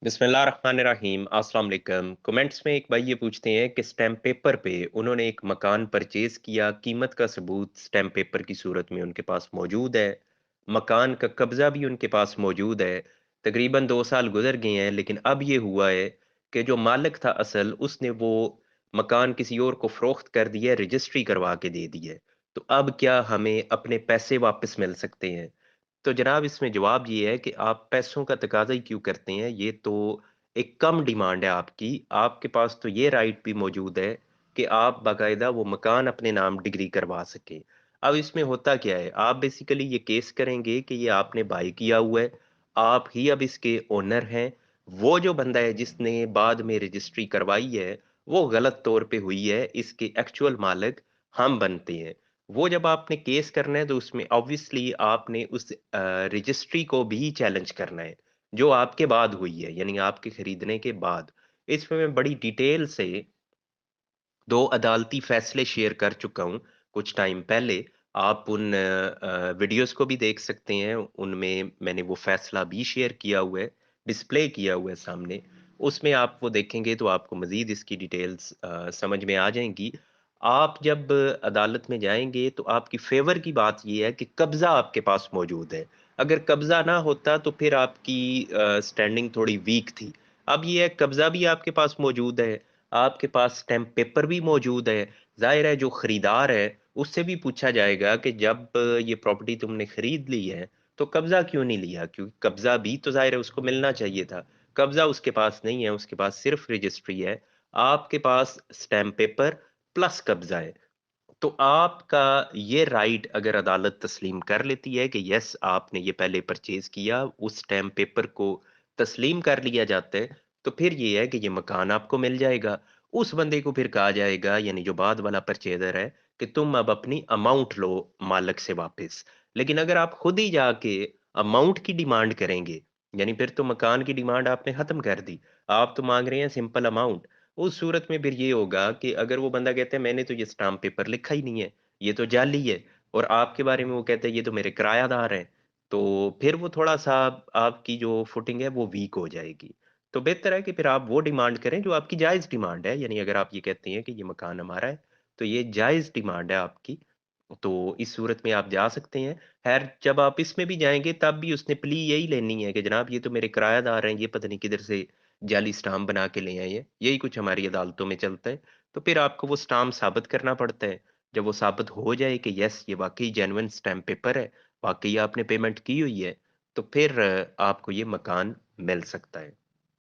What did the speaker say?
बिस्मिल्लाहिर्रहमानिर्रहीम अस्सलाम वालेकुम। कमेंट्स में एक भाई ये पूछते हैं कि स्टैम्प पेपर पे उन्होंने एक मकान परचेज किया, कीमत का सबूत स्टैम्प पेपर की सूरत में उनके पास मौजूद है, मकान का कब्जा भी उनके पास मौजूद है। तकरीबन 2 साल गुजर गए हैं, लेकिन अब ये हुआ है कि जो मालिक था असल, उसने वो मकान किसी और को फरोख्त कर दिया, रजिस्ट्री करवा के दे दी है। तो अब क्या हमें अपने पैसे वापस मिल सकते हैं? तो जनाब, इसमें जवाब ये है कि आप पैसों का तकाज़ा ही क्यों करते हैं? ये तो एक कम डिमांड है आपकी। आपके पास तो ये राइट भी मौजूद है कि आप बाकायदा वो मकान अपने नाम डिग्री करवा सकें। अब इसमें होता क्या है? आप बेसिकली ये केस करेंगे कि ये आपने बाय किया हुआ है, आप ही अब इसके ओनर हैं। वो जो बंदा है जिसने बाद में रजिस्ट्री करवाई है, वो गलत तौर पे हुई है, इसके एक्चुअल मालिक हम बनते हैं। वो जब आपने केस करना है तो उसमें ऑब्वियसली आपने उस रजिस्ट्री को भी चैलेंज करना है, जो आपके बाद हुई है, यानी आपके खरीदने के बाद। इसमें मैं बड़ी डिटेल से 2 अदालती फ़ैसले शेयर कर चुका हूँ कुछ टाइम पहले। आप उन वीडियोज़ को भी देख सकते हैं, उनमें मैंने वो फ़ैसला भी शेयर किया हुआ है, डिस्प्ले किया हुआ है सामने। उसमें आप वो देखेंगे तो आपको मज़ीद इसकी डिटेल्स समझ में आ जाएँगी। आप जब अदालत में जाएँगे तो आपकी फ़ेवर की बात ये है कि कब्ज़ा आपके पास मौजूद है। अगर कब्ज़ा ना होता तो फिर आपकी स्टैंडिंग थोड़ी वीक थी। अब ये है, कब्ज़ा भी आपके पास मौजूद है, आपके पास स्टैम्प पेपर भी मौजूद है। ज़ाहिर है जो खरीदार है, उससे भी पूछा जाएगा कि जब ये प्रॉपर्टी तुमने खरीद ली है, तो कब्ज़ा क्यों नहीं लिया? क्योंकि कब्ज़ा भी तो ज़ाहिर है उसको मिलना चाहिए था। कब्ज़ा उसके पास नहीं है, उसके पास सिर्फ़ रजिस्ट्री है। आपके पास स्टैम्प पेपर प्लस कब्ज़ा है। तो आपका ये राइट अगर अदालत तस्लीम कर लेती है कि यस, आपने ये पहले परचेज़ किया, उस स्टैम्प पेपर को तस्लीम कर लिया जाता है, तो फिर ये है कि ये मकान आपको मिल जाएगा। उस बंदे को फिर कहा जाएगा, यानी जो बाद वाला परचेज़र है, कि तुम अब अपनी अमाउंट लो मालिक से वापस। लेकिन अगर आप खुद ही जाके अमाउंट की डिमांड करेंगे, यानी फिर तो मकान की डिमांड आपने ख़त्म कर दी। आप तो माँग रहे हैं सिंपल अमाउंट। उस सूरत में फिर ये होगा कि अगर वो बंदा कहता है मैंने तो ये स्टाम्प पेपर लिखा ही नहीं है, ये तो जाली है, और आपके बारे में वो कहता है ये तो मेरे किरायादार हैं, तो फिर वो थोड़ा-सा आपकी जो फुटिंग है वो वीक हो जाएगी। तो बेहतर है कि फिर आप वो डिमांड करें जो आपकी जायज़ डिमांड है, यानी अगर आप ये कहते हैं कि ये मकान हमारा है, तो ये जायज़ डिमांड है आपकी, तो इस सूरत में आप जा सकते हैं। ख़ैर, जब आप इसमें भी जाएँगे तब भी उसने प्ली यही लेनी है कि जनाब ये तो मेरे किरायादार हैं, ये पता नहीं किधर से जाली स्टाम्प बना के ले आए हैं। यही कुछ हमारी अदालतों में चलता है। तो फिर आपको वो स्टाम्प साबित करना पड़ता है। जब वो साबित हो जाए कि येस, ये वाक़ई जेन्युइन स्टैम्प पेपर है, वाक़ई आपने पेमेंट की हुई है, तो फिर आपको ये मकान मिल सकता है।